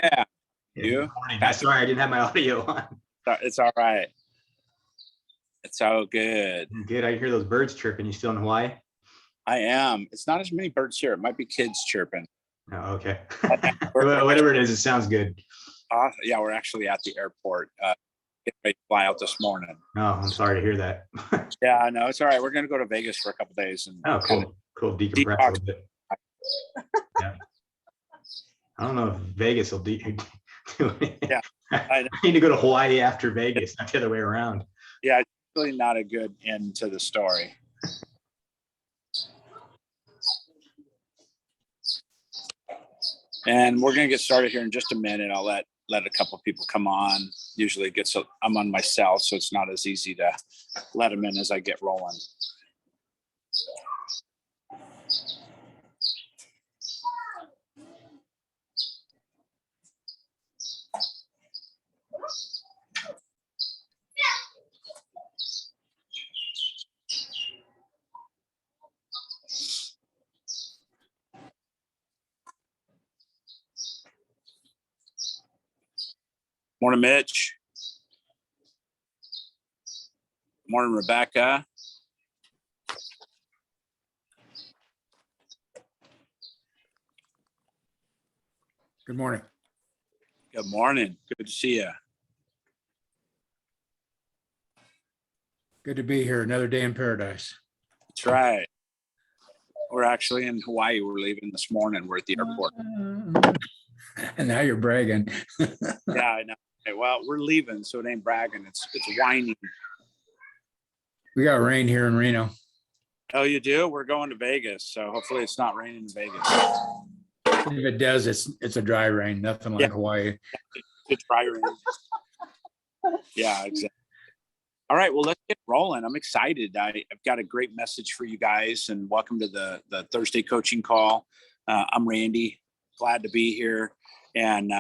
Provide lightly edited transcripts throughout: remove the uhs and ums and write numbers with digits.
Yeah, Yeah, you. good morning. Sorry, I didn't have my audio on. It's all right. It's all good. Good. I hear those birds chirping. You still in Hawaii? I am. It's not as many birds here. It might be kids chirping. Oh, okay. We're Whatever it is, it sounds good. Yeah, we're actually at the airport. Getting ready to fly out this morning. Oh, I'm sorry to hear that. Yeah, I know. It's all right. We're going to go to Vegas for a couple of days and Oh, kind of cool. Decompress a little bit. Yeah. I don't know if Vegas will do it. Yeah, I need to go to Hawaii after Vegas, not the other way around. Yeah, it's really not a good end to the story. And we're going to get started here in just a minute. I'll let a couple of people come on. Usually I'm on my cell, so it's not as easy to let them in as I get rolling. Morning, Mitch. Morning, Rebecca. Good morning. Good morning. Good to see you. Good to be here. Another day in paradise. That's right. We're actually in Hawaii. We're leaving this morning. We're at the airport. And now you're bragging. Yeah, I know. Well, we're leaving, so it ain't bragging. It's whining. We got rain here in Reno. Oh, you do? We're going to Vegas, so hopefully it's not raining in Vegas. If it does, it's a dry rain. Nothing like Hawaii. It's dry rain. Yeah, exactly. All right, well, let's get rolling. I'm excited. I've got a great message for you guys, and welcome to the Thursday coaching call. I'm Randy. Glad to be here. And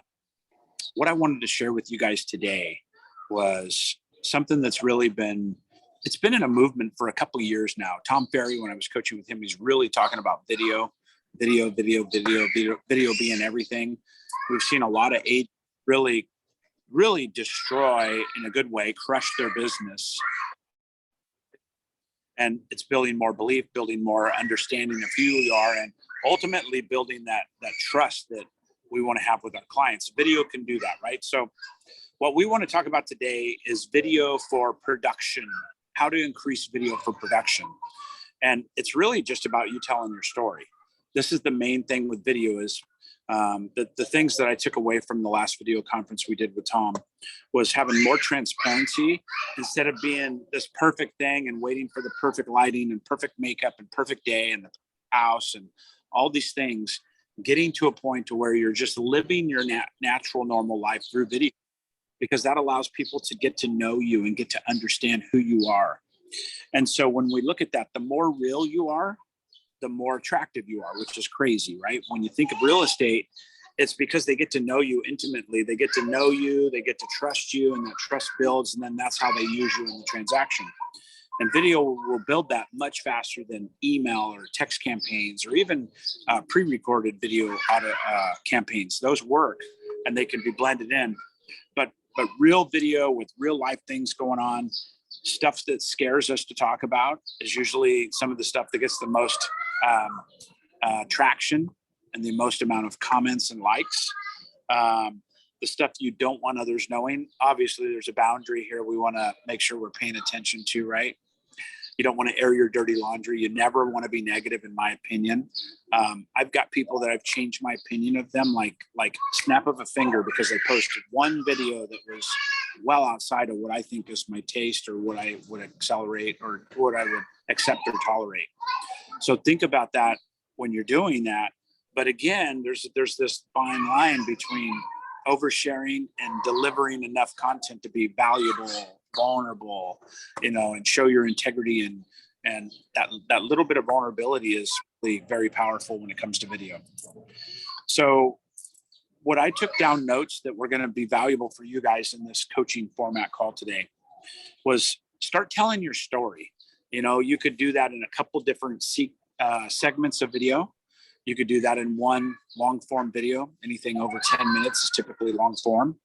what I wanted to share with you guys today was something that's really been in a movement for a couple of years now. Tom Ferry, when I was coaching with him, he's really talking about video being everything. We've seen a lot of agents really destroy, in a good way, crush their business. And it's building more belief, building more understanding of who you are, and ultimately building that trust that we want to have with our clients. Video can do that, right? So what we want to talk about today is video for production, how to increase video for production. And it's really just about you telling your story. This is the main thing with video is the things that I took away from the last video conference we did with Tom was having more transparency instead of being this perfect thing and waiting for the perfect lighting and perfect makeup and perfect day and the house and all these things, getting to a point to where you're just living your natural, normal life through video, because that allows people to get to know you and get to understand who you are. And so when we look at that, the more real you are, the more attractive you are, which is crazy, right? When you think of real estate, it's because they get to know you intimately. They get to know you, they get to trust you, and that trust builds, and then that's how they use you in the transaction. And video will build that much faster than email or text campaigns or even pre-recorded video campaigns. Those work and they can be blended in. But real video with real life things going on, stuff that scares us to talk about is usually some of the stuff that gets the most traction and the most amount of comments and likes. The stuff you don't want others knowing. Obviously, there's a boundary here we want to make sure we're paying attention to, right? You don't want to air your dirty laundry. You never want to be negative, in my opinion. I've got people that I've changed my opinion of them like snap of a finger because they posted one video that was well outside of what I think is my taste or what I would accelerate or what I would accept or tolerate. So think about that when you're doing that. But again, there's this fine line between oversharing and delivering enough content to be valuable, vulnerable, and show your integrity, and that little bit of vulnerability is really very powerful when it comes to video. So what I took down notes that were going to be valuable for you guys in this coaching format call today was start telling your story. You could do that in a couple different segments of video. You could do that in one long form video. Anything over 10 minutes is typically long form.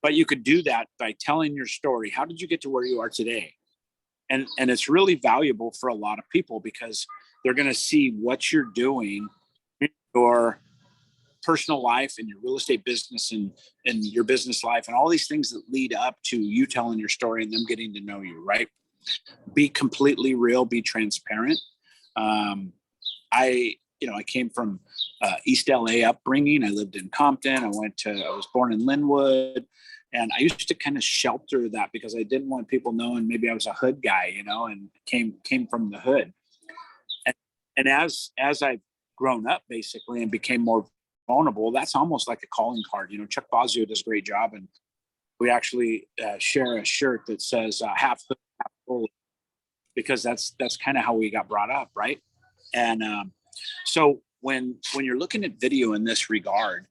But you could do that by telling your story. How did you get to where you are today? And it's really valuable for a lot of people because they're going to see what you're doing in your personal life and your real estate business and your business life and all these things that lead up to you telling your story and them getting to know you, right? Be completely real, be transparent. I came from East LA upbringing. I lived in Compton. I was born in Linwood. And I used to kind of shelter that because I didn't want people knowing maybe I was a hood guy, and came from the hood. And as I've grown up basically and became more vulnerable, that's almost like a calling card. Chuck Bosio does a great job. And we actually share a shirt that says half hood, half bully, because that's kind of how we got brought up. Right. And so when you're looking at video in this regard,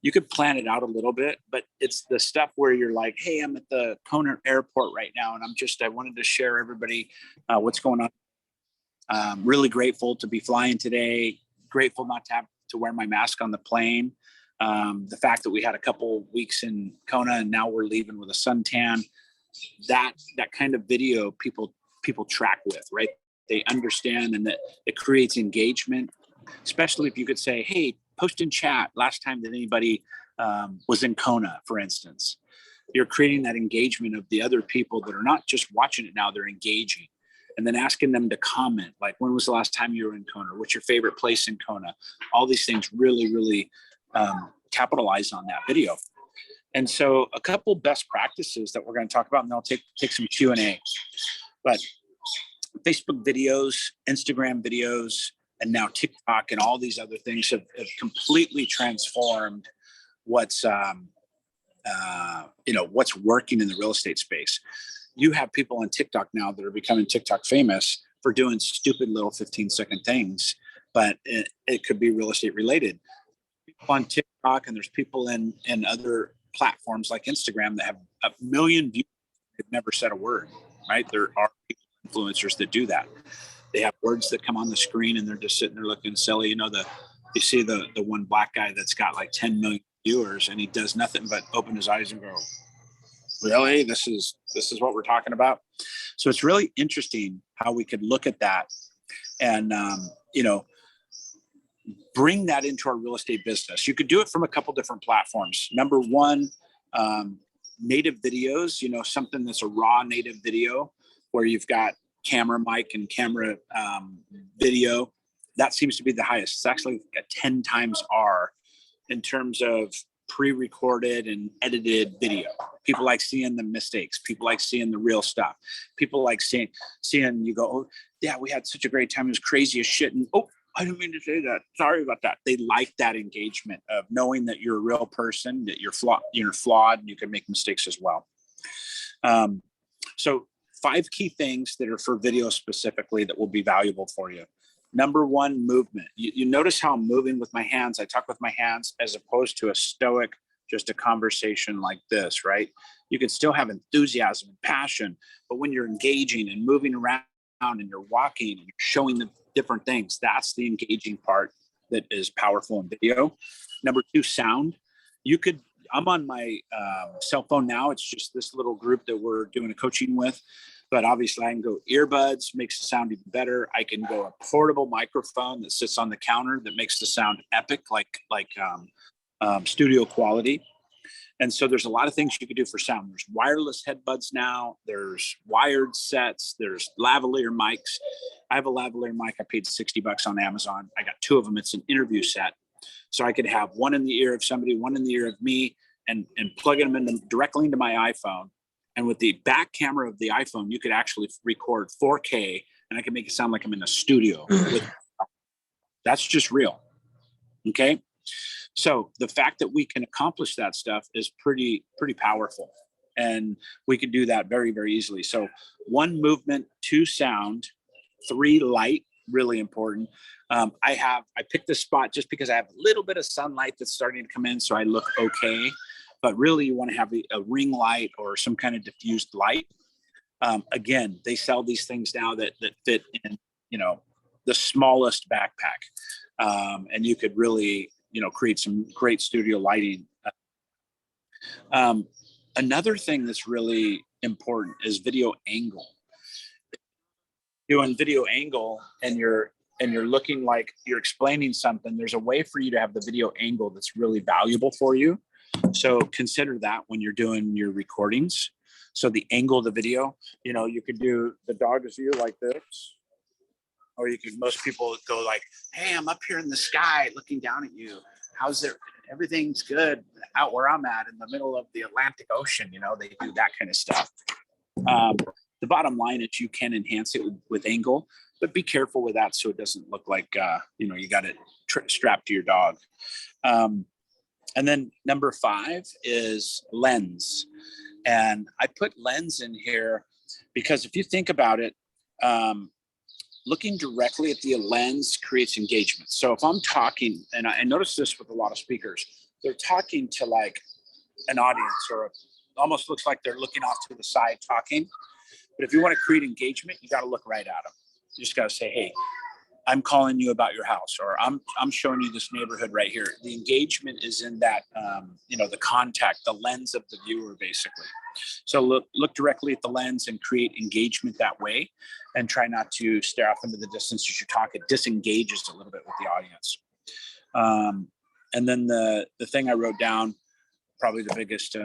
you could plan it out a little bit, but it's the stuff where you're like, hey, I'm at the Kona airport right now. And I wanted to share everybody what's going on. Really grateful to be flying today. Grateful not to have to wear my mask on the plane. The fact that we had a couple weeks in Kona and now we're leaving with a suntan, that kind of video people track with, right? They understand, and that it creates engagement, especially if you could say, hey, post in chat last time that anybody was in Kona, for instance. You're creating that engagement of the other people that are not just watching it now, they're engaging. And then asking them to comment, like, when was the last time you were in Kona? What's your favorite place in Kona? All these things really, really capitalize on that video. And so a couple best practices that we're going to talk about, and then I'll take some Q&A. But Facebook videos, Instagram videos, and now TikTok and all these other things have completely transformed what's working in the real estate space. You have people on TikTok now that are becoming TikTok famous for doing stupid little 15-second things, but it could be real estate related. People on TikTok, and there's people in other platforms like Instagram that have 1 million views. They've never said a word, right? There are influencers that do that. They have words that come on the screen and they're just sitting there looking silly. You see the one black guy that's got like 10 million viewers and he does nothing but open his eyes and go, really? This is what we're talking about? So it's really interesting how we could look at that and, bring that into our real estate business. You could do it from a couple different platforms. Number one, native videos, something that's a raw native video where you've got camera mic and camera video. That seems to be the highest. It's actually a 10 times R in terms of pre-recorded and edited video. People like seeing the mistakes. People like seeing the real stuff. People like seeing you go, oh yeah, we had such a great time. It was crazy as shit. And oh, I didn't mean to say that. Sorry about that. They like that engagement of knowing that you're a real person, that you're flawed, and you can make mistakes as well. So 5 key things that are for video specifically that will be valuable for you. Number one, movement. You notice how I'm moving with my hands. I talk with my hands as opposed to a stoic, just a conversation like this, right? You can still have enthusiasm and passion, but when you're engaging and moving around and you're walking and you're showing the different things, that's the engaging part that is powerful in video. Number 2, sound. I'm on my cell phone now. It's just this little group that we're doing a coaching with. But obviously I can go earbuds, makes the sound even better. I can go a portable microphone that sits on the counter that makes the sound epic, like studio quality. And so there's a lot of things you can do for sound. There's wireless headbuds now. There's wired sets. There's lavalier mics. I have a lavalier mic. I paid $60 on Amazon. I got 2 of them. It's an interview set. So I could have one in the ear of somebody, one in the ear of me, and plugging them directly into my iPhone. And with the back camera of the iPhone, you could actually record 4K, and I can make it sound like I'm in a studio. That's just real. Okay. So the fact that we can accomplish that stuff is pretty powerful. And we can do that very, very easily. So 1, movement, 2, sound, 3, light, really important. I picked this spot just because I have a little bit of sunlight that's starting to come in, so I look okay. But really, you want to have a ring light or some kind of diffused light. Again, they sell these things now that fit in, the smallest backpack. And you could really, create some great studio lighting. Another thing that's really important is video angle. Doing video angle and you're looking like you're explaining something, there's a way for you to have the video angle that's really valuable for you. So consider that when you're doing your recordings. So the angle of the video, you could do the dog's view like this, or most people go like, hey, I'm up here in the sky looking down at you. How's it? Everything's good out where I'm at in the middle of the Atlantic Ocean. They do that kind of stuff. The bottom line is you can enhance it with angle, but be careful with that so it doesn't look like, you got it strapped to your dog. And then number 5 is lens. And I put lens in here because if you think about it, looking directly at the lens creates engagement. So if I'm talking, and I notice this with a lot of speakers, they're talking to like an audience or almost looks like they're looking off to the side talking. But if you want to create engagement, you got to look right at them. You just got to say, hey, I'm calling you about your house, or I'm showing you this neighborhood right here. The engagement is in that, the contact, the lens of the viewer, basically. So look directly at the lens and create engagement that way, and try not to stare off into the distance as you talk. It disengages a little bit with the audience. And then the thing I wrote down, probably the biggest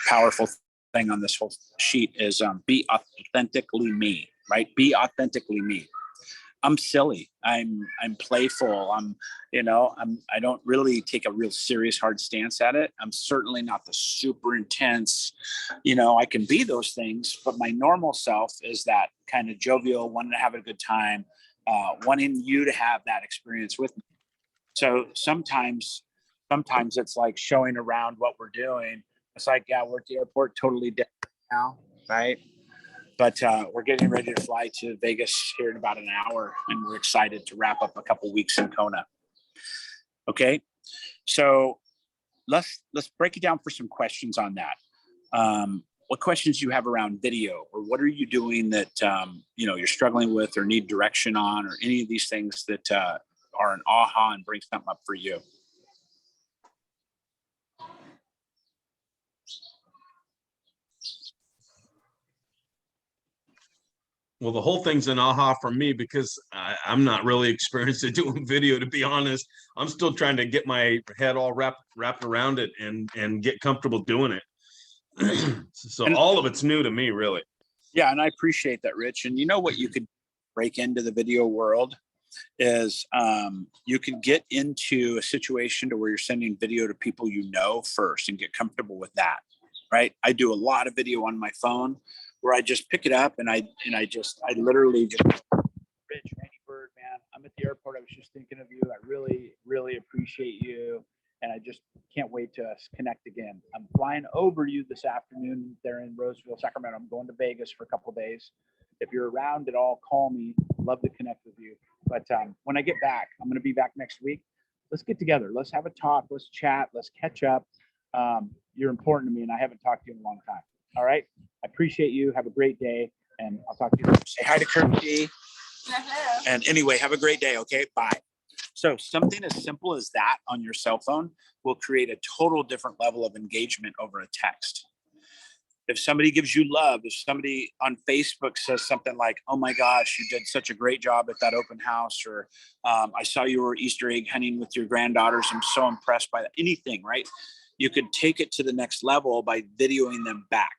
powerful thing on this whole sheet is be authentically me, right? Be authentically me. I'm silly. I'm playful. I don't really take a real serious hard stance at it. I'm certainly not the super intense, I can be those things, but my normal self is that kind of jovial, wanting to have a good time, wanting you to have that experience with me. So sometimes it's like showing around what we're doing. It's like, yeah, we're at the airport, totally dead now, right? But we're getting ready to fly to Vegas here in about an hour, and we're excited to wrap up a couple weeks in Kona. Okay, so let's break it down for some questions on that. What questions do you have around video, or what are you doing that you're struggling with or need direction on, or any of these things that are an aha and bring something up for you? Well, the whole thing's an aha for me because I'm not really experienced at doing video, to be honest. I'm still trying to get my head all wrapped around it and get comfortable doing it. So all of it's new to me, really. Yeah, and I appreciate that, Rich. And you know what you could break into the video world is you can get into a situation to where you're sending video to people first and get comfortable with that, right? I do a lot of video on my phone where I just pick it up and I literally just, Rich, Randy Byrd, man, I'm at the airport. I was just thinking of you. I really, really appreciate you. And I just can't wait to connect again. I'm flying over you this afternoon there in Roseville, Sacramento. I'm going to Vegas for a couple of days. If you're around at all, call me. Love to connect with you. But when I get back, I'm going to be back next week. Let's get together. Let's have a talk. Let's chat. Let's catch up. You're important to me, and I haven't talked to you in a long time. All right. I appreciate you. Have a great day, and I'll talk to you later. Say hi to Kirsty. Hello. And anyway, have a great day. Okay. Bye. So something as simple as that on your cell phone will create a total different level of engagement over a text. If somebody gives you love, if somebody on Facebook says something like, oh my gosh, you did such a great job at that open house, or I saw you were Easter egg hunting with your granddaughters, I'm so impressed by that, anything, right? You could take it to the next level by videoing them back.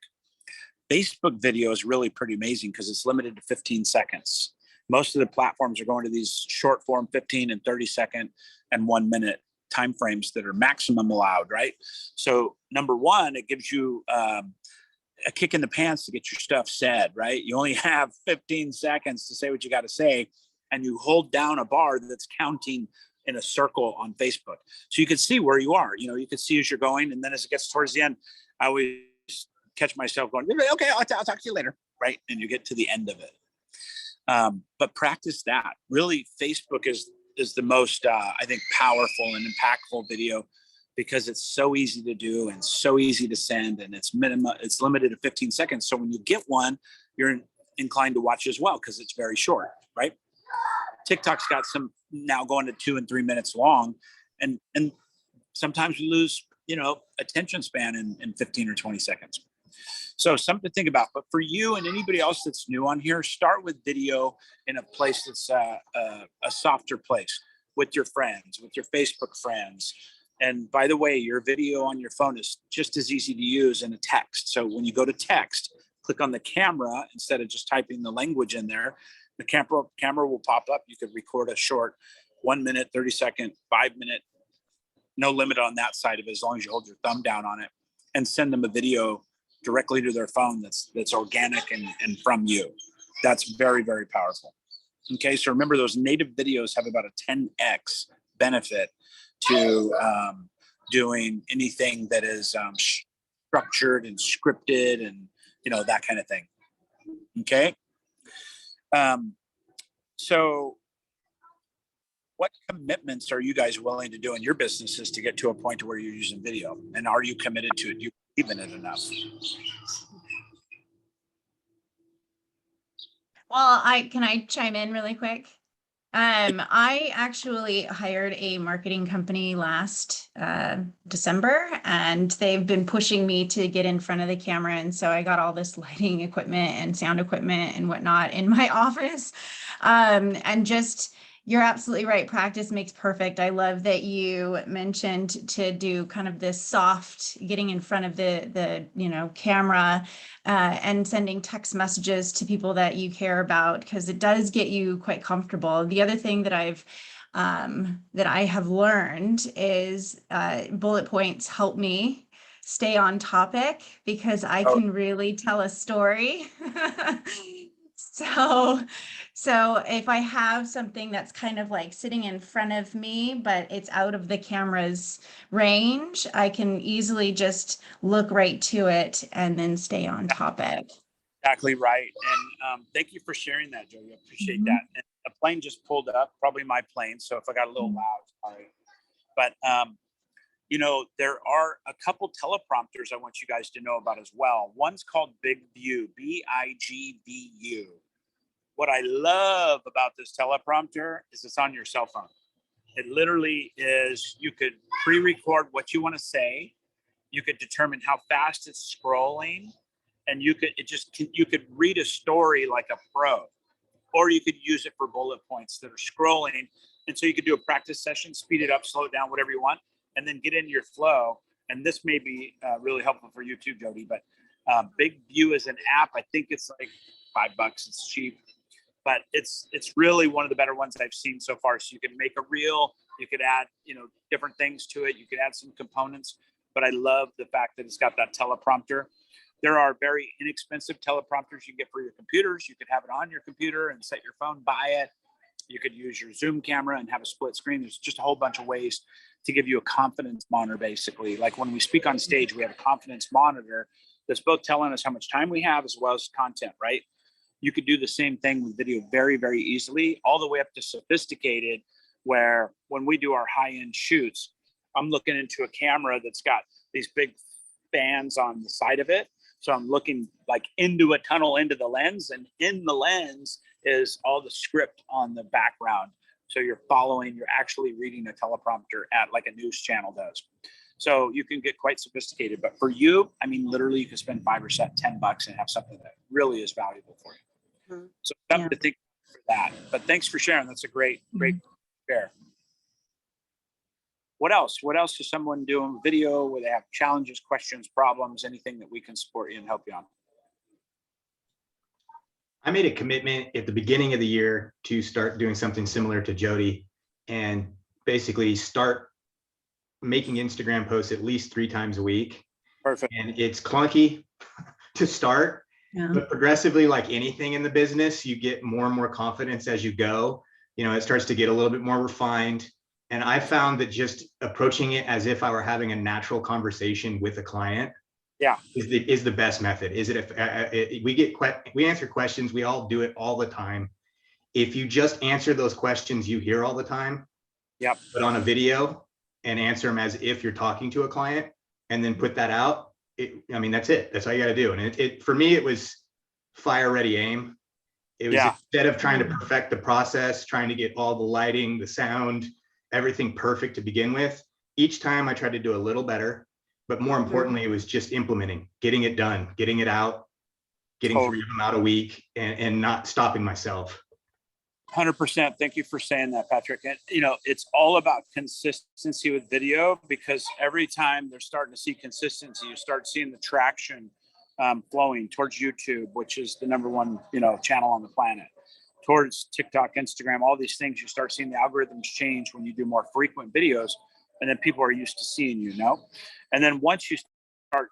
Facebook video is really pretty amazing because it's limited to 15 seconds. Most of the platforms are going to these short form 15 and 30 second and 1 minute timeframes that are maximum allowed, right? So number one, it gives you a kick in the pants to get your stuff said, right? You only have 15 seconds to say what you got to say, and you hold down a bar that's counting in a circle on Facebook. So you can see where you are. You can see as you're going, and then as it gets towards the end, I always catch myself going, okay, I'll talk to you later, right? And you get to the end of it. But practice that. Really, Facebook is the most, I think, powerful and impactful video because it's so easy to do and so easy to send, and it's limited to 15 seconds. So when you get one, you're inclined to watch as well because it's very short, right? TikTok's got some now going to 2 and 3 minutes long, and sometimes we lose, attention span in 15 or 20 seconds. So something to think about. But for you and anybody else that's new on here, start with video in a place that's a softer place, with your friends, with your Facebook friends. And by the way, your video on your phone is just as easy to use in a text. So when you go to text, click on the camera instead of just typing the language in there. The camera will pop up. You could record a short 1 minute, 30-second, 5-minute, no limit on that side of it, as long as you hold your thumb down on it, and send them a video directly to their phone that's organic and from you. That's very, very powerful. Okay, so remember, those native videos have about a 10x benefit to doing anything that is structured and scripted and that kind of thing. Okay. So what commitments are you guys willing to do in your businesses to get to a point where you're using video? And are you committed to it? Do you believe in it enough? Well, can I chime in really quick? I actually hired a marketing company last December, and they've been pushing me to get in front of the camera. And so I got all this lighting equipment and sound equipment and whatnot in my office. And just, you're absolutely right. Practice makes perfect. I love that you mentioned to do kind of this soft getting in front of the camera and sending text messages to people that you care about, because it does get you quite comfortable. The other thing that I have learned is bullet points help me stay on topic, because I can really tell a story. So if I have something that's kind of like sitting in front of me, but it's out of the camera's range, I can easily just look right to it and then stay on topic. Exactly right. And thank you for sharing that, Joey. I appreciate that. And the plane just pulled up, probably my plane. So if I got a little loud, sorry. But, there are a couple teleprompters I want you guys to know about as well. One's called Big View, BIGVU. What I love about this teleprompter is it's on your cell phone. It literally is, you could pre-record what you want to say. You could determine how fast it's scrolling, and you could read a story like a pro, or you could use it for bullet points that are scrolling. And so you could do a practice session, speed it up, slow it down, whatever you want, and then get into your flow. And this may be really helpful for you too, Jody, but Big View is an app. I think it's like $5. It's cheap. But it's really one of the better ones I've seen so far. So you can make a reel, you could add, different things to it. You could add some components, but I love the fact that it's got that teleprompter. There are very inexpensive teleprompters you get for your computers. You could have it on your computer and set your phone by it. You could use your Zoom camera and have a split screen. There's just a whole bunch of ways to give you a confidence monitor, basically. Like when we speak on stage, we have a confidence monitor that's both telling us how much time we have as well as content, right? You could do the same thing with video very, very easily, all the way up to sophisticated, where when we do our high-end shoots, I'm looking into a camera that's got these big fans on the side of it. So I'm looking like into a tunnel, into the lens, and in the lens is all the script on the background. So you're actually reading a teleprompter at like a news channel does. So you can get quite sophisticated, but for you, literally you can spend $5 or $10 and have something that really is valuable for you. So something to think for that. But thanks for sharing. That's a great share. What else? What else is someone doing video where they have challenges, questions, problems, anything that we can support you and help you on? I made a commitment at the beginning of the year to start doing something similar to Jody, and basically start making Instagram posts at least 3 times a week. Perfect. And it's clunky to start, but progressively, like anything in the business, you get more and more confidence as you go. It starts to get a little bit more refined. And I found that just approaching it as if I were having a natural conversation with a client is the best method. Is it if we answer questions, we all do it all the time. If you just answer those questions you hear all the time, but on a video, and answer them as if you're talking to a client, and then put that out, that's it. That's all you got to do. And for me, it was fire, ready, aim. It was instead of trying to perfect the process, trying to get all the lighting, the sound, everything perfect to begin with. Each time I tried to do a little better, but more importantly, it was just implementing, getting it done, getting it out, getting 3 of them out a week, and not stopping myself. 100%. Thank you for saying that, Patrick. And it's all about consistency with video, because every time they're starting to see consistency, you start seeing the traction flowing towards YouTube, which is the #1 channel on the planet, towards TikTok, Instagram, all these things. You start seeing the algorithms change when you do more frequent videos, and then people are used to seeing and then once you start,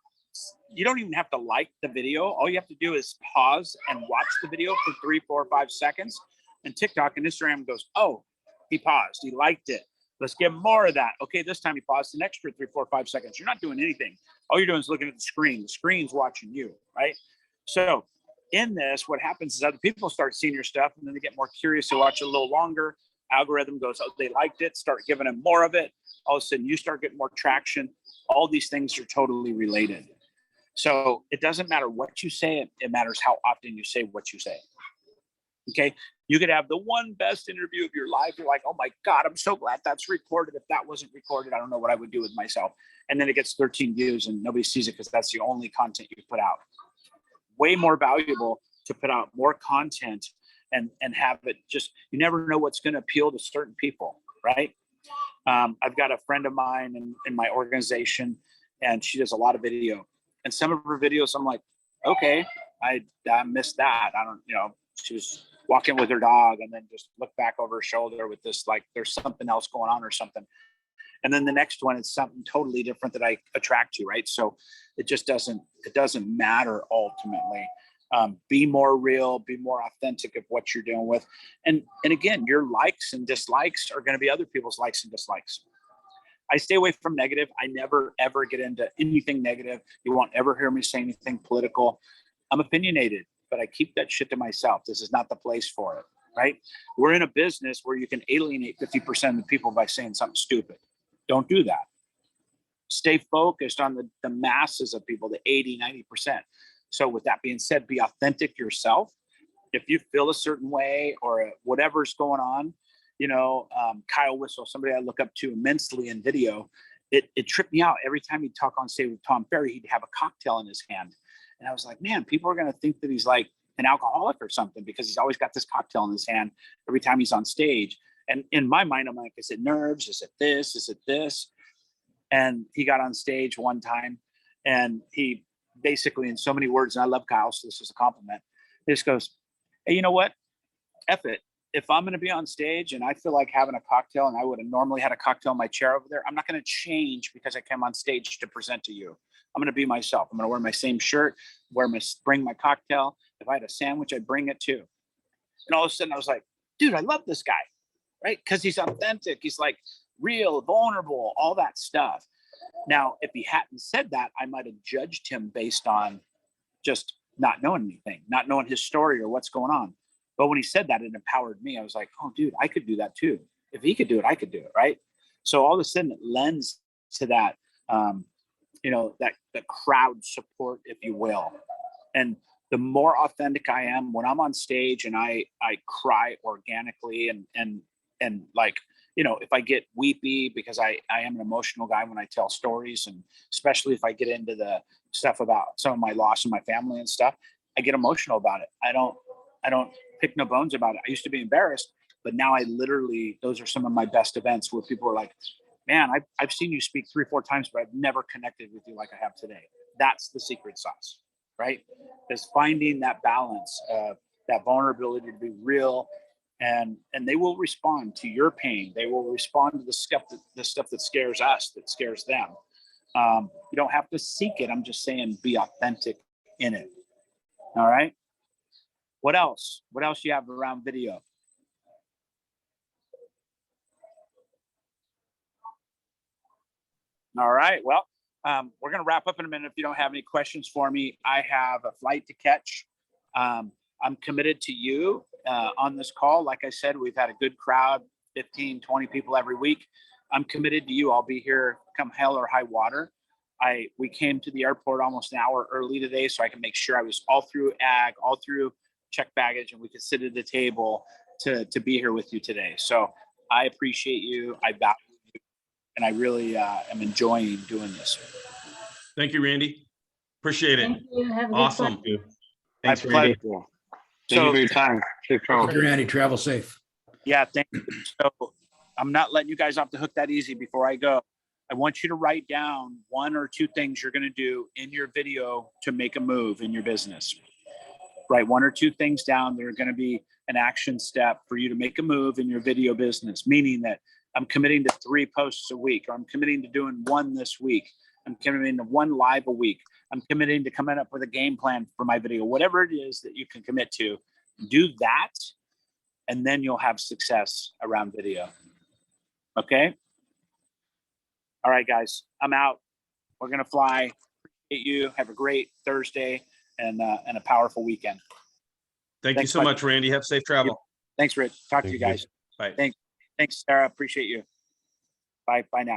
you don't even have to like the video. All you have to do is pause and watch the video for 3, 4, 5 seconds. And TikTok and Instagram goes, oh, he paused, he liked it. Let's get more of that. Okay, this time he paused an extra 3, 4, 5 seconds. You're not doing anything. All you're doing is looking at the screen. The screen's watching you, right? So in this, what happens is other people start seeing your stuff, and then they get more curious to watch it a little longer. Algorithm goes, oh, they liked it, start giving them more of it. All of a sudden you start getting more traction. All these things are totally related. So it doesn't matter what you say, it matters how often you say what you say. Okay, you could have the one best interview of your life. You're like, oh my God, I'm so glad that's recorded. If that wasn't recorded, I don't know what I would do with myself. And then it gets 13 views and nobody sees it because that's the only content you put out. Way more valuable to put out more content and have it just, you never know what's going to appeal to certain people, right? I've got a friend of mine in my organization, and she does a lot of video. And some of her videos, I'm like, okay, I missed that. I don't, she was walking with her dog and then just look back over her shoulder with this, like there's something else going on or something. And then the next one is something totally different that I attract to, right? So it doesn't matter ultimately. Be more real, be more authentic of what you're dealing with. And again, your likes and dislikes are going to be other people's likes and dislikes. I stay away from negative. I never, ever get into anything negative. You won't ever hear me say anything political. I'm opinionated, but I keep that shit to myself. This is not the place for it, right? We're in a business where you can alienate 50% of the people by saying something stupid. Don't do that. Stay focused on the masses of people, the 80, 90%. So with that being said, be authentic yourself. If you feel a certain way or whatever's going on, Kyle Whistle, somebody I look up to immensely in video, it tripped me out. Every time he'd talk on stage with Tom Ferry, he'd have a cocktail in his hand. And I was like, man, people are going to think that he's like an alcoholic or something because he's always got this cocktail in his hand every time he's on stage. And in my mind, I'm like, is it nerves? Is it this? Is it this? And he got on stage one time and he basically, in so many words, and I love Kyle, so this is a compliment, he just goes, hey, you know what? F it. If I'm going to be on stage and I feel like having a cocktail and I would have normally had a cocktail in my chair over there, I'm not going to change because I came on stage to present to you. I'm going to be myself. I'm going to wear my same shirt, bring my cocktail. If I had a sandwich, I'd bring it too. And all of a sudden I was like, dude, I love this guy, right? Because he's authentic. He's like real, vulnerable, all that stuff. Now, if he hadn't said that, I might have judged him based on just not knowing anything, not knowing his story or what's going on. But when he said that, it empowered me. I was like, oh, dude, I could do that too. If he could do it, I could do it, right? So all of a sudden it lends to that, that the crowd support, if you will. And the more authentic I am when I'm on stage and I cry organically and like, if I get weepy because I am an emotional guy when I tell stories, and especially if I get into the stuff about some of my loss in my family and stuff, I get emotional about it. I don't pick no bones about it. I used to be embarrassed, but now I literally, those are some of my best events where people are like, man, I've seen you speak 3 or 4 times, but I've never connected with you like I have today. That's the secret sauce, right? Is finding that balance, that vulnerability to be real, and they will respond to your pain. They will respond to the stuff that scares us, that scares them. You don't have to seek it. I'm just saying, be authentic in it. All right. What else? What else do you have around video? All right. Well, we're going to wrap up in a minute. If you don't have any questions for me, I have a flight to catch. I'm committed to you on this call. Like I said, we've had a good crowd, 15, 20 people every week. I'm committed to you. I'll be here come hell or high water. We came to the airport almost an hour early today so I can make sure I was all through ag, all through check baggage, and we could sit at a table to be here with you today. So I appreciate you. I value you, and I really am enjoying doing this. Thank you, Randy. Appreciate it. Thank you. Have a good Awesome. flight. Thanks, My Randy. pleasure. Thank you So for your time. Safe travel. Thank you, Randy. Travel safe. yeah, thank you. So I'm not letting you guys off the hook that easy. Before I go, I want you to write down 1 or 2 things you're going to do in your video to make a move in your business. Write 1 or 2 things down that are going to be an action step for you to make a move in your video business, meaning that I'm committing to 3 posts a week, or I'm committing to doing 1 this week. I'm committing to 1 live a week. I'm committing to coming up with a game plan for my video. Whatever it is that you can commit to, do that, and then you'll have success around video. Okay? All right, guys, I'm out. We're going to fly. Appreciate you. Have a great Thursday and a powerful weekend. Thank you Thanks, so bud. much, Randy. Have safe travel. Thanks, Rich. Talk to Thank you you. guys. Bye. Thanks, Sarah. Appreciate you. Bye now.